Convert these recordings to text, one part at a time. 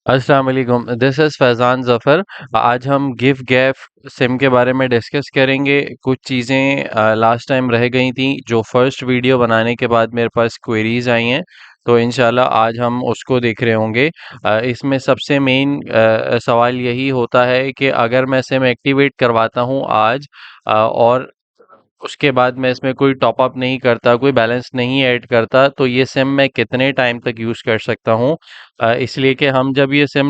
अस्सलाम वालेकुम, this is Faizan Zafar. आज हम गिव गैप सिम के बारे में डिस्कस करेंगे। कुछ चीज़ें लास्ट टाइम रह गई थी जो फर्स्ट वीडियो बनाने के बाद मेरे पास क्वेरीज आई हैं, तो इंशाल्लाह आज हम उसको देख रहे होंगे। इसमें सबसे मेन सवाल यही होता है कि अगर मैं सिम एक्टिवेट करवाता हूँ आज और उसके बाद मैं इसमें कोई टॉप अप नहीं करता, कोई बैलेंस नहीं ऐड करता, तो ये सिम मैं कितने टाइम तक यूज़ कर सकता हूँ। इसलिए कि हम जब ये सिम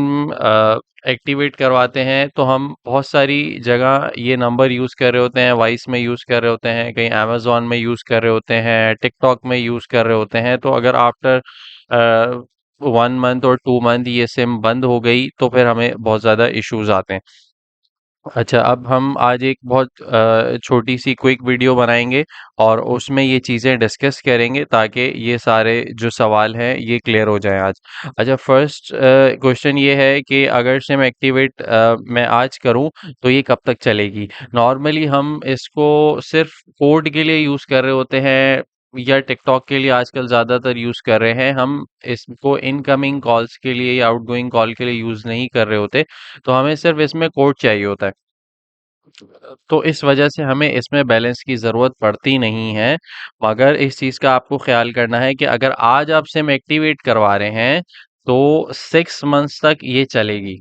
एक्टिवेट करवाते हैं तो हम बहुत सारी जगह ये नंबर यूज़ कर रहे होते हैं, वॉइस में यूज़ कर रहे होते हैं, कहीं अमेज़न में यूज़ कर रहे होते हैं, टिकटॉक में यूज़ कर रहे होते हैं। तो अगर आफ्टर 1 मंथ और 2 मंथ ये सिम बंद हो गई तो फिर हमें बहुत ज़्यादा इश्यूज़ आते हैं। अच्छा, अब हम आज एक बहुत छोटी-सी क्विक वीडियो बनाएँगे और उसमें ये चीज़ें डिस्कस करेंगे ताकि ये सारे जो सवाल हैं ये क्लियर हो जाएँ आज। अच्छा, फर्स्ट क्वेश्चन ये है कि अगर सिम एक्टिवेट मैं आज करूँ तो ये कब तक चलेगी? नॉर्मली हम इसको सिर्फ़ कोड के लिए यूज़ कर रहे होते हैं या टिकटॉक के लिए आजकल ज़्यादातर यूज़ कर रहे हैं। हम इसको इनकमिंग कॉल्स के लिए या आउटगोइंग कॉल के लिए यूज़ नहीं कर रहे होते, तो हमें सिर्फ़ इसमें कोड चाहिए होता है। तो इस वजह से हमें इसमें बैलेंस की ज़रूरत पड़ती नहीं है, मगर इस चीज़ का आपको ख़्याल करना है कि अगर आज आप सिम एक्टिवेट करवा रहे हैं, तो 6 मंथ्स तक ये चलेगी।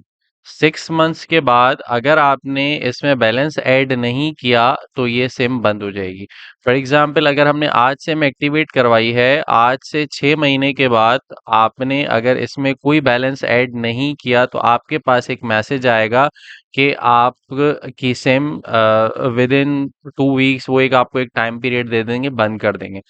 6 मंथ्स के बाद अगर आपने इसमें बैलेंस ऐड नहीं किया, तो ये सिम बंद हो जाएगी। फॉर एग्ज़ाम्पल अगर हमने आज सिम एक्टिवेट करवाई है, आज से 6 महीने के बाद आपने अगर इसमें कोई बैलेंस ऐड नहीं किया, तो आपके पास एक मैसेज आएगा कि आप की सिम विदिन 2 वीक्स वो एक आपको एक टाइम पीरियड दे देंगे, बंद कर देंगे।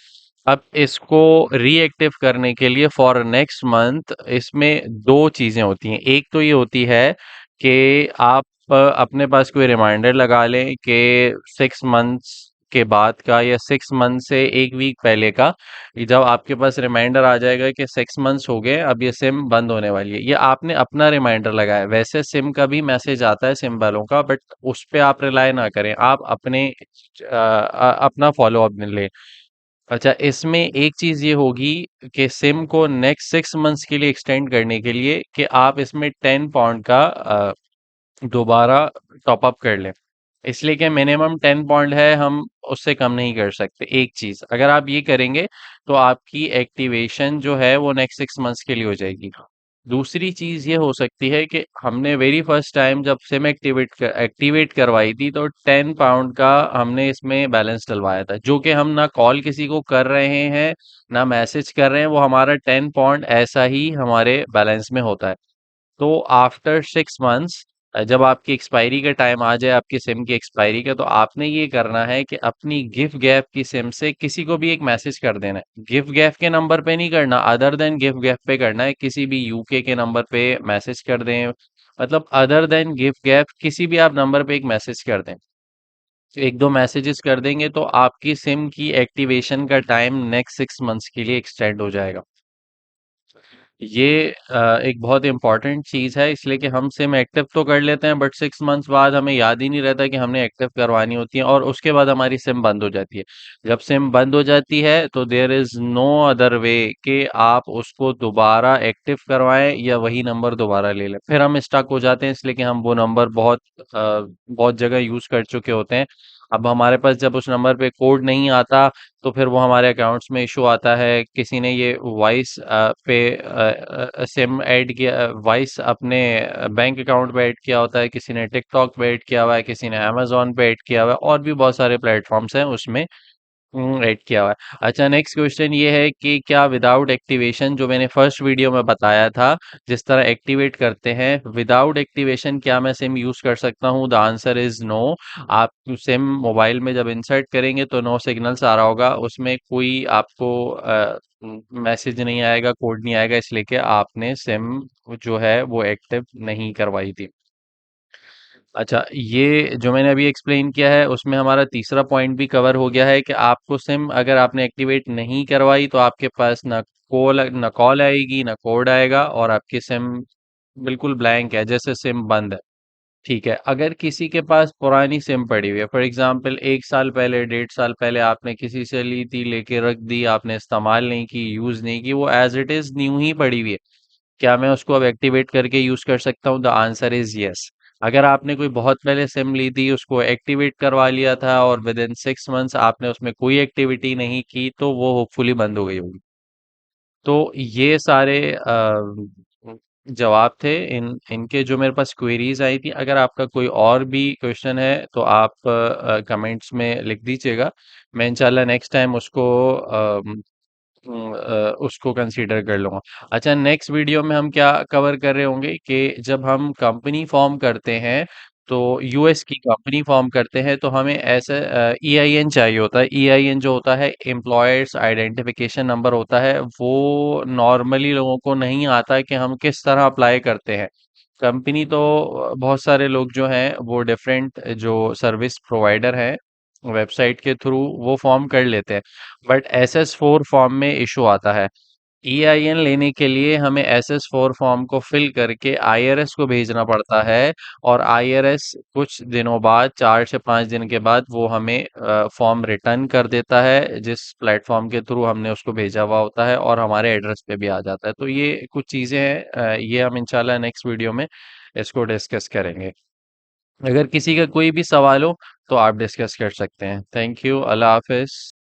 अब इसको रीएक्टिव करने के लिए फॉर नेक्स्ट मंथ इसमें 2 चीज़ें होती हैं। एक तो ये होती है कि आप अपने पास कोई रिमाइंडर लगा लें कि 6 मंथ्स के बाद का या 6 मंथ से 1 वीक पहले का, कि जब आपके पास रिमाइंडर आ जाएगा कि 6 मंथ्स हो गए, अब ये सिम बंद होने वाली है। ये आपने अपना रिमाइंडर लगाया है। वैसे सिम का भी मैसेज आता है सिम वालों का, बट उस पे आप रिलाय ना करें। आप अपना फ़ॉलो अप लें। अच्छा, इसमें एक चीज़ ये होगी कि सिम को नेक्स्ट 6 मंथ्स के लिए एक्सटेंड करने के लिए कि आप इसमें 10 पाउंड का दोबारा टॉप अप कर लें। इसलिए कि मिनिमम 10 पॉइंट है, हम उससे कम नहीं कर सकते। एक चीज़, अगर आप ये करेंगे, तो आपकी एक्टिवेशन जो है वो नेक्स्ट 6 मंथ्स के लिए हो जाएगी। दूसरी चीज़ ये हो सकती है कि हमने वेरी फर्स्ट टाइम जब सिम एक्टिवेट करवाई थी तो 10 पाउंड का हमने इसमें बैलेंस डलवाया था, जो कि हम ना कॉल किसी को कर रहे हैं, ना मैसेज कर रहे हैं, वो हमारा 10 पाउंड ऐसा ही हमारे बैलेंस में होता है। तो आफ्टर 6 मंथ्स जब आपकी एक्सपायरी का टाइम आ जाए आपकी सिम की एक्सपायरी का, तो आपने ये करना है कि अपनी गिव गैप की सिम से किसी को भी एक मैसेज कर देना है। गिव गैप के नंबर पे नहीं करना, अदर देन गिव गैप पे करना है। किसी भी यूके के नंबर पे मैसेज कर दें, मतलब अदर देन गिव गैप किसी भी आप नंबर पे एक मैसेज कर दें। 1-2 मैसेजेस कर देंगे तो आपकी सिम की एक्टिवेशन का टाइम नेक्स्ट 6 मंथ्स के लिए एक्सटेंड हो जाएगा। ये एक बहुत इम्पोर्टेंट चीज़ है, इसलिए कि हम सिम एक्टिव तो कर लेते हैं बट 6 मंथ्स बाद हमें याद ही नहीं रहता कि हमने एक्टिव करवानी होती है और उसके बाद हमारी सिम बंद हो जाती है। जब सिम बंद हो जाती है तो there is no other way कि आप उसको दोबारा एक्टिव करवाएँ या वही नंबर दोबारा ले लें। फिर हम स्टक हो जाते हैं, इसलिए कि हम वो नंबर बहुत जगह यूज़ कर चुके होते हैं। अब हमारे पास जब उस नंबर पे कोड नहीं आता, तो फिर वो हमारे अकाउंट्स में इशू आता है। किसी ने ये वॉइस सिम ऐड किया, वॉइस अपने बैंक अकाउंट पे ऐड किया होता है, किसी ने टिकटॉक पे ऐड किया हुआ है, किसी ने अमेज़न पे ऐड किया हुआ है और भी बहुत सारे प्लेटफ़ॉर्म्स हैं उसमें ऐड किया हुआ है। अच्छा, नेक्स्ट क्वेश्चन ये है कि क्या विदाउट एक्टिवेशन जो मैंने फर्स्ट वीडियो में बताया था, जिस तरह एक्टिवेट करते हैं, विदाउट एक्टिवेशन क्या मैं सिम यूज़ कर सकता हूँ? The answer is no. आप सिम मोबाइल में जब इंसर्ट करेंगे तो नो सिग्नल्स आ रहा होगा, उसमें कोई आपको मैसेज नहीं आएगा, कोड नहीं आएगा, इसलिए कि आपने सिम जो है वो एक्टिव नहीं करवाई थी। अच्छा, ये जो मैंने अभी एक्सप्लेन किया है, उसमें हमारा तीसरा पॉइंट भी कवर हो गया है कि आपको सिम अगर आपने एक्टिवेट नहीं करवाई, तो आपके पास ना कॉल आएगी, ना कोड आएगा और आपकी सिम बिल्कुल ब्लैंक है, जैसे सिम बंद है। ठीक है, अगर किसी के पास पुरानी सिम पड़ी हुई है, फॉर एग्ज़ाम्पल 1 साल पहले, 1.5 साल पहले आपने किसी से ली थी, लेके रख दी, आपने इस्तेमाल नहीं की, यूज़ नहीं की, वो एज़ इट इज़ न्यू ही पड़ी हुई है। क्या मैं उसको अब एक्टिवेट करके यूज़ कर सकता हूँ? The answer is yes. अगर आपने कोई बहुत पहले सिम ली थी, उसको एक्टिवेट करवा लिया था और विदिन 6 मंथ्स आपने उसमें कोई एक्टिविटी नहीं की, तो वो होपफुली बंद हो गई होगी। तो ये सारे जवाब थे इनके जो मेरे पास क्वेरीज आई थी। अगर आपका कोई और भी क्वेश्चन है तो आप कमेंट्स में लिख दीजिएगा। मैं इंशाल्लाह नेक्स्ट टाइम उसको कंसीडर कर लूंगा। अच्छा, नेक्स्ट वीडियो में हम क्या कवर कर रहे होंगे कि जब हम कंपनी फॉर्म करते हैं, तो यूएस की कंपनी फॉर्म करते हैं तो हमें ऐसे ईआईएन चाहिए होता है। ईआईएन जो होता है, एम्प्लॉयर्स आइडेंटिफिकेशन नंबर होता है, वो नॉर्मली लोगों को नहीं आता कि हम किस तरह अप्लाई करते हैं। कंपनी तो बहुत सारे लोग जो हैं वो डिफरेंट जो सर्विस प्रोवाइडर हैं वेबसाइट के थ्रू वो फॉर्म कर लेते हैं, बट SS4 फॉर्म में इशू आता है। ईआईएन लेने के लिए हमें SS4 फॉर्म को फिल करके आईआरएस को भेजना पड़ता है, और आईआरएस कुछ दिनों बाद, 4 से 5 दिन के बाद, वो हमें फॉर्म रिटर्न कर देता है जिस प्लेटफॉर्म के थ्रू हमने उसको भेजा हुआ होता है, और हमारे एड्रेस पे भी आ जाता है। तो ये कुछ चीज़ें हैं, ये हम इंशाल्लाह नेक्स्ट वीडियो में इसको डिस्कस करेंगे। अगर किसी का कोई भी सवाल हो तो आप डिस्कस कर सकते हैं। Thank you. अल्लाह हाफ़िज़।